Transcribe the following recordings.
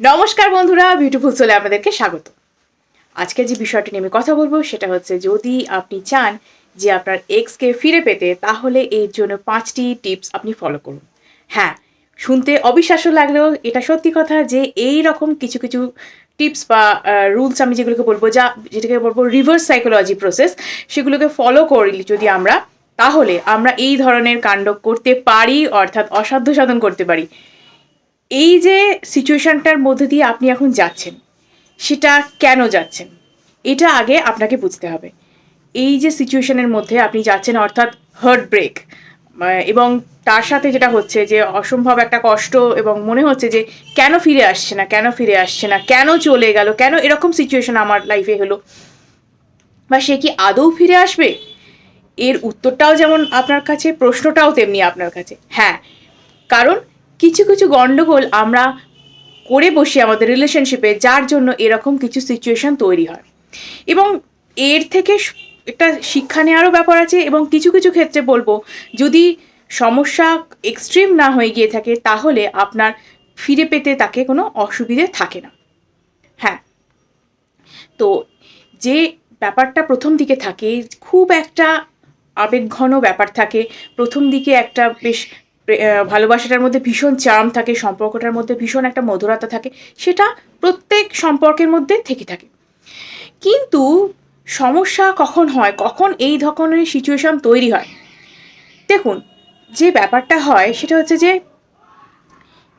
নমস্কার বন্ধুরা, বিউটিফুল সোলে আপনাদেরকে স্বাগত। আজকে যে বিষয়টি নিয়ে আমি কথা বলবো সেটা হচ্ছে, যদি আপনি চান যে আপনার এক্সকে ফিরে পেতে, তাহলে এর জন্য 5টি টিপস আপনি ফলো করুন। হ্যাঁ, শুনতে অবিশ্বাস্য লাগলেও এটা সত্যি কথা যে এই রকম কিছু কিছু টিপস বা রুলস আমি যেগুলোকে বলবো, যেটাকে বলবো রিভার্স সাইকোলজি প্রসেস, সেগুলোকে ফলো করি যদি আমরা, তাহলে আমরা এই ধরনের কাণ্ড করতে পারি, অর্থাৎ অসাধ্য সাধন করতে পারি। এই যে সিচুয়েশনটার মধ্যে দিয়ে আপনি এখন যাচ্ছেন, সেটা কেন যাচ্ছেন? এটা আগে আপনাকে বুঝতে হবে। এই যে সিচুয়েশনের মধ্যে আপনি যাচ্ছেন, অর্থাৎ হার্ট ব্রেক, এবং তার সাথে যেটা হচ্ছে যে অসম্ভব একটা কষ্ট, এবং মনে হচ্ছে যে কেন ফিরে আসছে না, কেন ফিরে আসছে না, কেন চলে গেল, কেন এরকম সিচুয়েশন আমার লাইফে হলো, বা সে কি আদৌ ফিরে আসবে? এর উত্তরটাও যেমন আপনার কাছে, প্রশ্নটাও তেমনি আপনার কাছে। হ্যাঁ, কারণ কিছু কিছু গণ্ডগোল আমরা করে বসি আমাদের রিলেশনশিপে, যার জন্য এরকম কিছু সিচুয়েশন তৈরি হয়। এবং এর থেকে একটা শিক্ষা নেওয়ারও ব্যাপার আছে, এবং কিছু কিছু ক্ষেত্রে বলবো, যদি সমস্যা এক্সট্রিম না হয়ে গিয়ে থাকে, তাহলে আপনার ফিরে পেতে তাকে কোনো অসুবিধে থাকে না। হ্যাঁ, তো যে ব্যাপারটা প্রথম দিকে থাকে, খুব একটা আবেগঘন ব্যাপার থাকে প্রথম দিকে, একটা বেশ ভালোবাসাটার মধ্যে ভীষণ চার্ম থাকে, সম্পর্কটার মধ্যে ভীষণ একটা মধুরতা থাকে, সেটা প্রত্যেক সম্পর্কের মধ্যে থেকে থাকে। কিন্তু সমস্যা কখন হয়, কখন এই ধরনের সিচুয়েশন তৈরি হয়? দেখুন, যে ব্যাপারটা হয় সেটা হচ্ছে যে,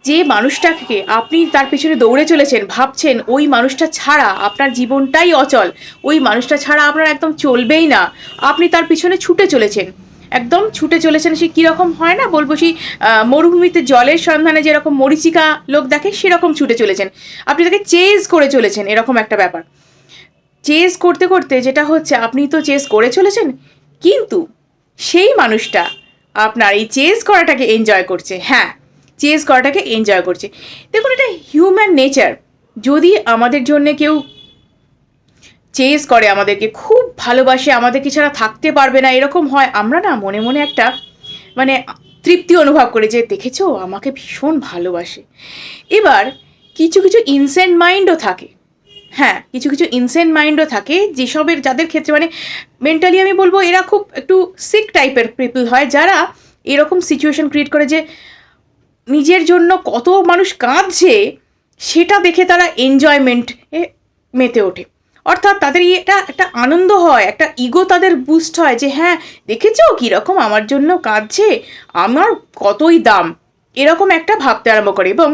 যে মানুষটাকে আপনি তার পেছনে দৌড়ে চলেছেন, ভাবছেন ওই মানুষটা ছাড়া আপনার জীবনটাই অচল, ওই মানুষটা ছাড়া আপনার একদম চলবেই না, আপনি তার পিছনে ছুটে চলেছেন, একদম ছুটে চলেছেন। সে কীরকম হয় না বলবো, সেই মরুভূমিতে জলের সন্ধানে যেরকম মরীচিকা লোক দেখে, সেরকম ছুটে চলেছেন, আপনি তাকে চেজ করে চলেছেন, এরকম একটা ব্যাপার। চেজ করতে করতে যেটা হচ্ছে, আপনি তো চেজ করে চলেছেন, কিন্তু সেই মানুষটা আপনার এই চেজ করাটাকে এনজয় করছে। হ্যাঁ, চেজ করাটাকে এনজয় করছে। দেখুন, এটা হিউম্যান নেচার। যদি আমাদের জন্য কেউ চেজ করে, আমাদেরকে খুব ভালোবাসে, আমাদেরকে ছাড়া থাকতে পারবে না, এরকম হয়, আমরা না মনে মনে একটা মানে তৃপ্তি অনুভব করি যে দেখেছো, আমাকে ভীষণ ভালোবাসে। এবার কিছু কিছু ইনসেন্ট মাইন্ডও থাকে। হ্যাঁ, কিছু কিছু ইনসেন্ট মাইন্ডও থাকে, যেসবের যাদের ক্ষেত্রে মেন্টালি আমি বলবো এরা খুব একটু সিক টাইপের পিপল হয়, যারা এরকম সিচুয়েশন ক্রিয়েট করে যে নিজের জন্য কত মানুষ কাঁদছে সেটা দেখে তারা এনজয়মেন্ট এ মেতে ওঠে। অর্থাৎ তাদের এটা একটা আনন্দ হয়, একটা ইগো তাদের বুস্ট হয় যে হ্যাঁ, দেখেছো কীরকম আমার জন্য কাঁদছে, আমার কতই দাম, এরকম একটা ভাবতে আরম্ভ করে। এবং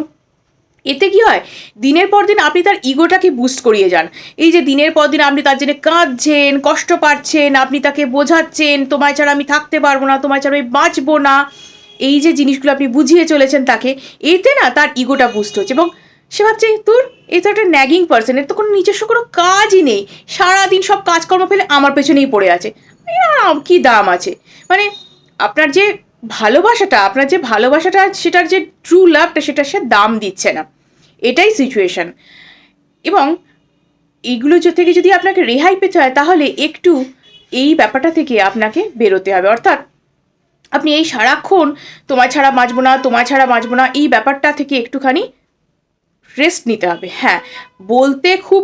এতে কি হয়, দিনের পর দিন আপনি তার ইগোটাকে বুস্ট করিয়ে যান। এই যে দিনের পর দিন আপনি তার জন্য কাঁদছেন, কষ্ট পাচ্ছেন, আপনি তাকে বোঝাচ্ছেন তোমায় ছাড়া আমি থাকতে পারবো না, তোমায় ছাড়া আমি বাঁচবো না, এই যে জিনিসগুলো আপনি বুঝিয়ে চলেছেন তাকে, এতে না তার ইগোটা বুস্ট হচ্ছে, এবং সে ভাবছে তোর এ তো একটা ন্যাগিং পার্সন, এর তো কোনো নিজস্ব কোনো কাজই নেই, সারাদিন সব কাজকর্ম ফেলে আমার পেছনেই পড়ে আছে, কি দাম আছে? মানে আপনার যে ভালোবাসাটা, সেটার যে ট্রু লাভটা, সেটা সে দাম দিচ্ছে না, এটাই সিচুয়েশন। এবং এইগুলো থেকে যদি আপনাকে রেহাই পেতে হয়, তাহলে একটু এই ব্যাপারটা থেকে আপনাকে বেরোতে হবে। অর্থাৎ আপনি এই সারাক্ষণ তোমায় ছাড়া বাঁচবো না, তোমায় ছাড়া বাঁচবো না, এই ব্যাপারটা থেকে একটুখানি রেস্ট নিতে হবে। হ্যাঁ, বলতে খুব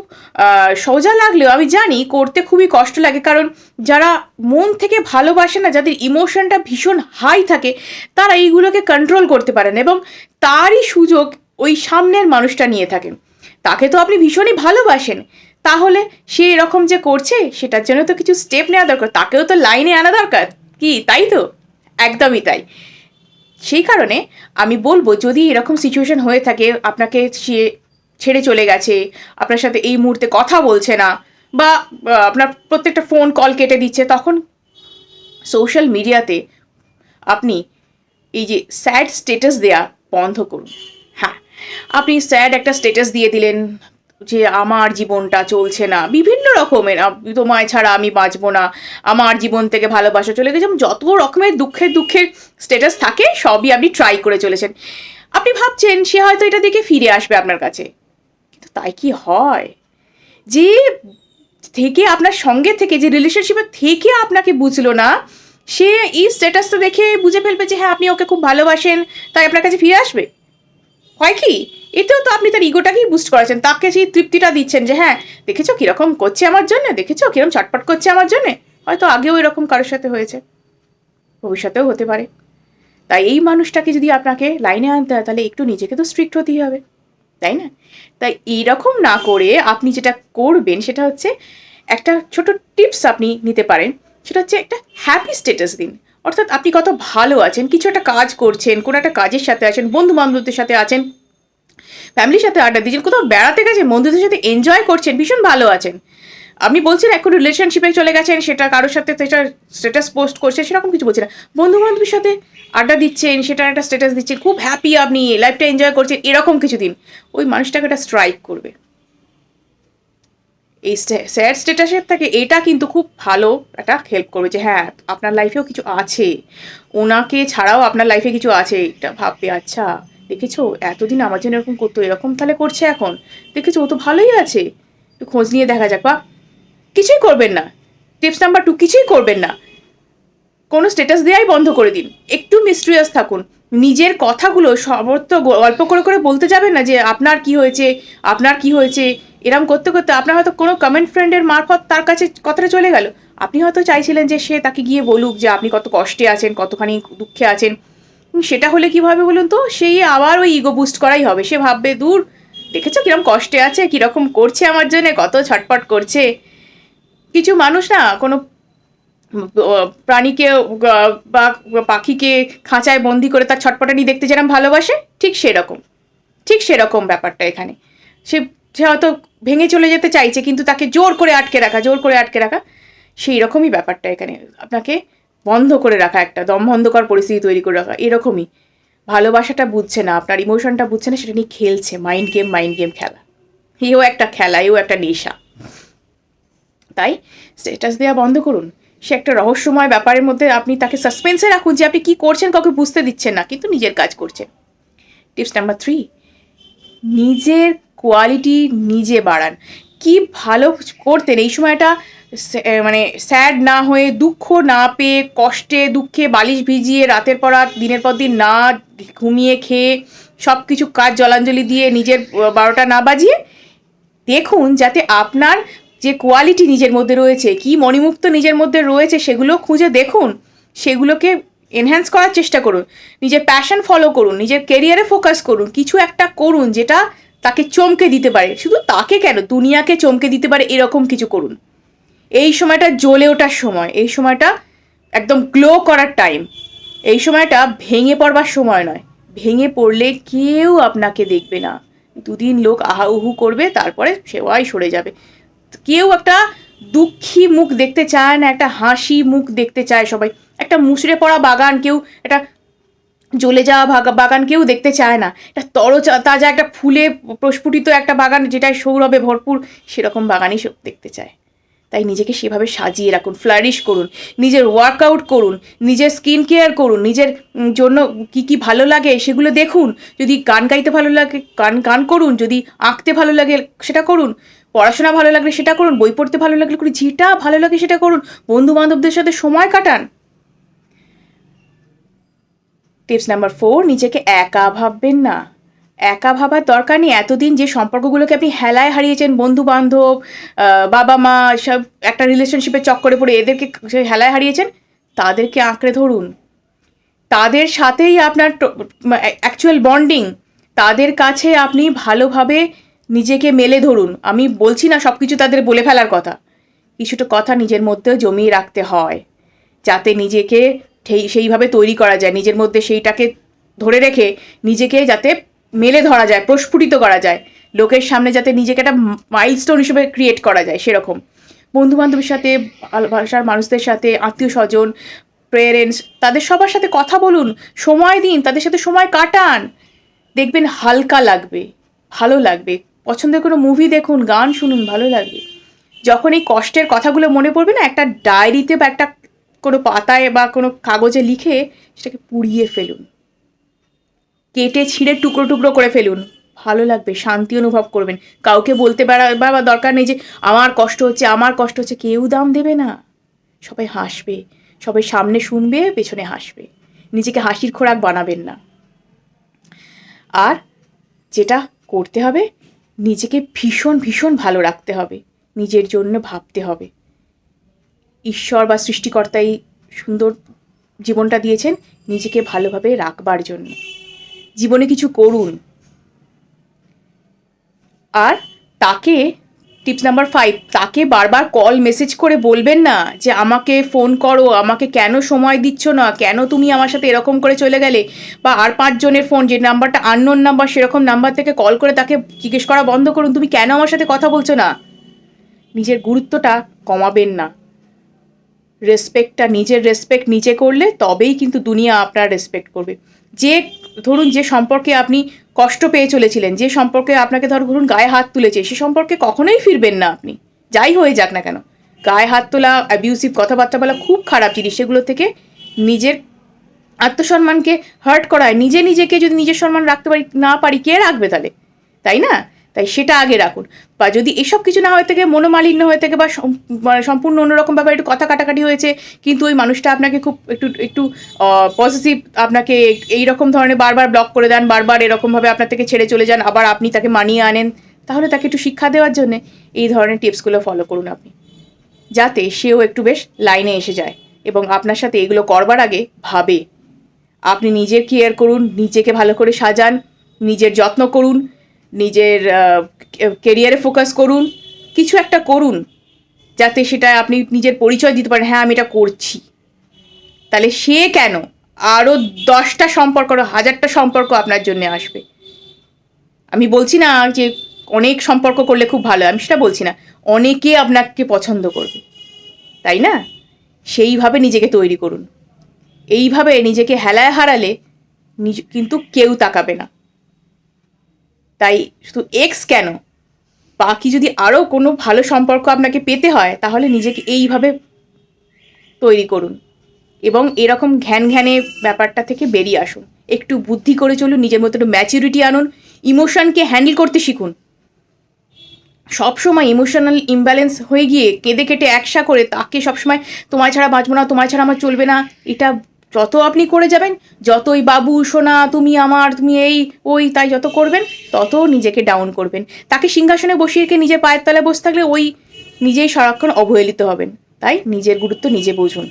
সোজা লাগলেও আমি জানি করতে খুবই কষ্ট লাগে, কারণ যারা মন থেকে ভালোবাসে না, যাদের ইমোশনটা ভীষণ হাই থাকে, তারা এইগুলোকে কন্ট্রোল করতে পারেন, এবং তারই সুযোগ ওই সামনের মানুষটা নিয়ে থাকেন। তাকে তো আপনি ভীষণই ভালোবাসেন, তাহলে সে এরকম যে করছে, সেটার জন্য তো কিছু স্টেপ নেওয়া দরকার, তাকেও তো লাইনে আনা দরকার, কি তাই তো? একদমই তাই। সেই কারণে আমি বলবো, যদি এরকম সিচুয়েশন হয়ে থাকে, আপনাকে সে ছেড়ে চলে গেছে, আপনার সাথে এই মুহূর্তে কথা বলছে না, বা আপনার প্রত্যেকটা ফোন কল কেটে দিচ্ছে, তখন সোশ্যাল মিডিয়াতে আপনি এই যে স্যাড স্টেটাস দেয়া বন্ধ করুন। হ্যাঁ, আপনি স্যাড একটা স্টেটাস দিয়ে দিলেন যে আমার জীবনটা চলছে না, বিভিন্ন রকমের, তোমায় ছাড়া আমি বাঁচবো না, আমার জীবন থেকে ভালোবাসা চলে গেছে, যত রকমের দুঃখের দুঃখের স্টেটাস থাকে, সবই আপনি ট্রাই করে চলেছেন। আপনি ভাবছেন সে হয়তো এটা দেখে ফিরে আসবে আপনার কাছে, কিন্তু তাই কি হয়? যে থেকে আপনার সঙ্গে থেকে, যে রিলেশনশিপে থেকে আপনাকে বুঝলো না, সে এই স্ট্যাটাসটা দেখে বুঝে ফেলবে যে হ্যাঁ, আপনি ওকে খুব ভালোবাসেন, তাই আপনার কাছে ফিরে আসবে? হয় কি, এতেও তো আপনি তার ইগোটাকেই বুস্ট করেছেন, তাকে সেই তৃপ্তিটা দিচ্ছেন যে হ্যাঁ দেখেছো কীরকম করছে আমার জন্যে, দেখেছো কীরকম ছটপট করছে আমার জন্যে। হয়তো আগেও এরকম কারোর সাথে হয়েছে, ভবিষ্যতেও হতে পারে। তাই এই মানুষটাকে যদি আপনাকে লাইনে আনতে হয় তাহলে একটু নিজেকে তো স্ট্রিক্ট হতেই হবে, তাই না? তাই এইরকম না করে আপনি যেটা করবেন সেটা হচ্ছে একটা ছোট টিপস আপনি নিতে পারেন। সেটা হচ্ছে একটা হ্যাপি স্ট্যাটাস দিন। অর্থাৎ আপনি কত ভালো আছেন, কিছু একটা কাজ করছেন, কোনো একটা কাজের সাথে আছেন, বন্ধু-বান্ধবদের সাথে আছেন, ফ্যামিলির সাথে আড্ডা দিচ্ছেন, কোথাও বেড়াতে গেছেন, বন্ধুদের সাথে এনজয় করছেন, ভীষণ ভালো আছেন। আপনি বলছেন এখন রিলেশনশিপে চলে গেছেন, সেটা কারোর সাথে সেটা স্ট্যাটাস পোস্ট করছে, সেরকম কিছু বলছি না। বন্ধু-বান্ধবের সাথে আড্ডা দিচ্ছেন, সেটার একটা স্ট্যাটাস দিচ্ছেন, খুব হ্যাপি আপনি, লাইফটা এনজয় করছেন, এরকম কিছু দিন। ওই মানুষটাকে একটা স্ট্রাইক করবে। এই স্যাড স্ট্যাটাসের থেকে এটা কিন্তু খুব ভালো একটা হেল্প করবে যে হ্যাঁ আপনার লাইফেও কিছু আছে, ওনাকে ছাড়াও আপনার লাইফে কিছু আছে। এটা ভাববে আচ্ছা দেখেছো এতদিন আমার জন্য এরকম করতো, এরকম তাহলে করছে এখন, দেখেছো ও তো ভালোই আছে, একটু খোঁজ নিয়ে দেখা যাক। বা কিছুই করবেন না, টিপস নাম্বার 2, কিছুই করবেন না, কোনো স্ট্যাটাস দেওয়াই বন্ধ করে দিন। একটু মিস্ট্রিয়াস থাকুন, নিজের কথাগুলো সর্বত্র গল্প করে করে বলতে যাবেন না যে আপনার কি হয়েছে, আপনার কি হয়েছে। এরম করতে করতে আপনার হয়তো কোনো কমেন্ট ফ্রেন্ডের মারফত তার কাছে কথাটা চলে গেল। আপনি হয়তো চাইছিলেন যে সে তাকে গিয়ে বলুক যে আপনি কত কষ্টে আছেন, কতখানি দুঃখে আছেন। সেটা হলে কী ভাবে বলুন তো, সেই আবার ওই ইগো বুস্ট করাই হবে। সে ভাববে দূর, দেখেছো কিরম কষ্টে আছে, কীরকম করছে আমার জন্যে, কত ছটপট করছে। কিছু মানুষ না কোনো প্রাণীকে বা পাখিকে খাঁচায় বন্দি করে তার ছটপটানি দেখতে যেরকম ভালোবাসে, ঠিক সেরকম, ঠিক সেরকম ব্যাপারটা এখানে। সে সে হয়তো ভেঙে চলে যেতে চাইছে কিন্তু তাকে জোর করে আটকে রাখা, জোর করে আটকে রাখা, সেই রকমই ব্যাপারটা এখানে। আপনাকে বন্ধ করে রাখা, একটা দমবন্ধকর পরিস্থিতি তৈরি করে রাখা, এরকমই। ভালোবাসাটা বুঝছে না, আপনার ইমোশনটা বুঝছে না, সেটা নিয়ে খেলছে, মাইন্ড গেম খেলা। এও একটা খেলা, এও একটা নেশা। তাই স্ট্যাটাস দেওয়া বন্ধ করুন। সে একটা রহস্যময় ব্যাপারের মধ্যে আপনি তাকে সাসপেন্সে রাখুন যে আপনি কী করছেন কাউকে বুঝতে দিচ্ছেন না, কিন্তু নিজের কাজ করছেন। টিপস নাম্বার 3, নিজের কোয়ালিটি নিজে বাড়ান। কি ভালো করতেন এই সময়টা, মানে স্যাড না হয়ে, দুঃখ না পেয়ে, কষ্টে দুঃখে বালিশ ভিজিয়ে রাতের পর রাত দিনের পর দিন না ঘুমিয়ে খেয়ে সব কিছু কাজ জলাঞ্জলি দিয়ে নিজের 12টা না বাজিয়ে দেখুন যাতে আপনার যে কোয়ালিটি নিজের মধ্যে রয়েছে, কি মণিমুক্ত নিজের মধ্যে রয়েছে সেগুলো খুঁজে দেখুন, সেগুলোকে এনহ্যান্স করার চেষ্টা করুন, নিজের প্যাশন ফলো করুন, নিজের কেরিয়ারে ফোকাস করুন, কিছু একটা করুন যেটা তাকে চমকে দিতে পারে, শুধু তাকে কেন দুনিয়াকে চমকে দিতে পারে, এরকম কিছু করুন। এই সময়টা জ্বলে ওঠার সময়, এই সময়টা একদম গ্লো করার টাইম, এই সময়টা ভেঙে পড়বার সময় নয়। ভেঙে পড়লে কেউ আপনাকে দেখবে না, 2 দিন লোক আহা-উহু করবে, তারপরে সেওয়াই সরে যাবে। কেউ একটা দুঃখী মুখ দেখতে চায় না, একটা হাসি মুখ দেখতে চায় সবাই। একটা মুষড়ে পড়া বাগান কেউ, একটা জ্বলে যাওয়া বাগান কেউ দেখতে চায় না। একটা তাজা একটা ফুলে প্রস্ফুটিত একটা বাগান যেটায় সৌরভে ভরপুর, সেরকম বাগানই সব দেখতে চায়। তাই নিজেকে সেভাবে সাজিয়ে রাখুন, ফ্লারিশ করুন, নিজের ওয়ার্কআউট করুন, নিজের স্কিন কেয়ার করুন, নিজের জন্য কি কি ভালো লাগে সেগুলো দেখুন। যদি গান গাইতে ভালো লাগে গান করুন, যদি আঁকতে ভালো লাগে সেটা করুন, পড়াশোনা ভালো লাগলে সেটা করুন, বই পড়তে ভালো লাগলে করুন, যেটা ভালো লাগে সেটা করুন, বন্ধু-বান্ধবদের সাথে সময় কাটান। টিপস নাম্বার 4, নিজেকে একা ভাববেন না। একা ভাবার দরকার নেই। এতদিন যে সম্পর্কগুলোকে আপনি হেলায় হারিয়েছেন, বন্ধু-বান্ধব, বাবা-মা, সব একটা রিলেশনশিপের চক্করে পড়ে এদেরকে হেলায় হারিয়েছেন, তাদেরকে আঁকড়ে ধরুন। তাদের সাথেই আপনার অ্যাকচুয়াল বন্ডিং, তাদের কাছে আপনি ভালোভাবে নিজেকে মেলে ধরুন। আমি বলছি না সব কিছু তাদের বলে ফেলার কথা। কিছুটা কথা নিজের মধ্যেও জমিয়ে রাখতে হয়, যাতে নিজেকে সেইভাবে তৈরি করা যায়, নিজের মধ্যে সেইটাকে ধরে রেখে নিজেকে যাতে মেলে ধরা যায়, প্রস্ফুটিত করা যায়, লোকের সামনে যাতে নিজেকে একটা মাইলস্টোন হিসেবে ক্রিয়েট করা যায় সেরকম। বন্ধু-বান্ধবের সাথে, ভালোবাসার মানুষদের সাথে, আত্মীয়-স্বজন, পেরেন্টস, তাদের সবার সাথে কথা বলুন, সময় দিন, তাদের সাথে সময় কাটান। দেখবেন হালকা লাগবে, ভালো লাগবে। পছন্দের কোনো মুভি দেখুন, গান শুনুন, ভালো লাগবে। যখন এই কষ্টের কথাগুলো মনে পড়বে না, একটা ডায়েরিতে বা একটা কোনো পাতায় বা কোনো কাগজে লিখে সেটাকে পুড়িয়ে ফেলুন, কেটে ছিঁড়ে টুকরো টুকরো করে ফেলুন। ভালো লাগবে, শান্তি অনুভব করবেন। কাউকে বলতে বা দরকার নেই যে আমার কষ্ট হচ্ছে, আমার কষ্ট হচ্ছে, কেউ দাম দেবে না। সবাই হাসবে, সবাই সামনে শুনবে, পেছনে হাসবে। নিজেকে হাসির খোরাক বানাবেন না। আর যেটা করতে হবে, নিজেকে ভীষণ ভীষণ ভালো রাখতে হবে, নিজের জন্য ভাবতে হবে। ঈশ্বর বা সৃষ্টিকর্তাই সুন্দর জীবনটা দিয়েছেন নিজেকে ভালোভাবে রাখবার জন্য। জীবনে কিছু করুন। আর তাকে টিপস নাম্বার 5, তাকে বারবার কল মেসেজ করে বলবেন না যে আমাকে ফোন করো, আমাকে কেন সময় দিচ্ছ না, কেন তুমি আমার সাথে এরকম করে চলে গেলে, বা আর 5 জনের ফোন, যে নাম্বারটা আননোন নাম্বার, সেরকম নাম্বার থেকে কল করে তাকে জিজ্ঞেস করা বন্ধ করুন তুমি কেন আমার সাথে কথা বলছো না। নিজের গুরুত্বটা কমাবেন না। নিজের রেসপেক্ট নিজে করলে তবেই কিন্তু দুনিয়া আপনার রেসপেক্ট করবে। যে ধরুন যে সম্পর্কে আপনি কষ্ট পেয়ে চলেছিলেন, যে সম্পর্কে আপনাকে ধরুন গায়ে হাত তুলেছে, সে সম্পর্কে কখনোই ফিরবেন না আপনি, যাই হয়ে যাক না কেন। গায়ে হাত তোলা, অ্যাবিউসিভ কথাবার্তা বলা খুব খারাপ জিনিস। সেগুলো থেকে নিজের আত্মসম্মানকে হার্ট করায়। নিজেকে যদি নিজের সম্মান রাখতে না পারি, কে রাখবে তাহলে, তাই না? তাই সেটা আগে রাখুন। বা যদি এসব কিছু না হয়ে থাকে, মনোমালিন্য হয়ে থাকে, বা সম্পূর্ণ অন্যরকম ব্যাপার, একটু কথা কাটাকাটি হয়েছে, কিন্তু ওই মানুষটা আপনাকে খুব একটু পজিটিভ, আপনাকে এইরকম ধরনের বারবার ব্লক করে দেন, বারবার এরকমভাবে আপনার থেকে ছেড়ে চলে যান, আবার আপনি তাকে মানিয়ে আনেন, তাহলে তাকে একটু শিক্ষা দেওয়ার জন্যে এই ধরনের টিপসগুলো ফলো করুন আপনি, যাতে সেও একটু বেশ লাইনে এসে যায় এবং আপনার সাথে এগুলো করবার আগে ভাবে। আপনি নিজের কেয়ার করুন, নিজেকে ভালো করে সাজান, নিজের যত্ন করুন, নিজের কেরিয়ারে ফোকাস করুন, কিছু একটা করুন যাতে সেটা আপনি নিজের পরিচয় দিতে পারেন, হ্যাঁ আমি এটা করছি। তাহলে সে কেন, আরও 10টা সম্পর্ক, 1000টা সম্পর্ক আপনার জন্য আসবে। আমি বলছি না যে অনেক সম্পর্ক করলে খুব ভালো, আমি সেটা বলছি না, অনেকে আপনাকে পছন্দ করবে, তাই না? সেইভাবে নিজেকে তৈরি করুন। এইভাবে নিজেকে হেলায় হারালে কিন্তু কেউ তাকাবে না। তাই শুধু এক্স কেন, বাকি যদি আরও কোনো ভালো সম্পর্ক আপনাকে পেতে হয়, তাহলে নিজেকে এইভাবে তৈরি করুন এবং এরকম ঘ্যানে ব্যাপারটা থেকে বেরিয়ে আসুন। একটু বুদ্ধি করে চলুন, নিজের মতো একটু ম্যাচুরিটি আনুন, ইমোশনকে হ্যান্ডেল করতে শিখুন। সবসময় ইমোশনাল ইমব্যালেন্স হয়ে গিয়ে কেঁদে কেটে একসা করে তাকে সবসময় তোমায় ছাড়া বাঁচবো না, তোমায় ছাড়া আমার চলবে না, এটা যত আপনি করে যাবেন, যতই বাবু সোনা তুমি আমার, তুমি এই ওই তাই যত করবেন, তত নিজেকে ডাউন করবেন। তাকে সিংহাসনে বসিয়ে রেখে নিজের পায়ের তলায় বসে থাকলে ওই নিজেই সারাক্ষণ অবহেলিত হবেন। তাই নিজের গুরুত্ব নিজে বুঝুন।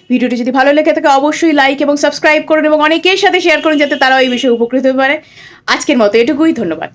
ভিডিওটি যদি ভালো লেগে থাকে অবশ্যই লাইক এবং সাবস্ক্রাইব করুন এবং অনেকের সাথে শেয়ার করুন যাতে তারাও এই বিষয়ে উপকৃত হতে পারে। আজকের মতো এটুকুই, ধন্যবাদ।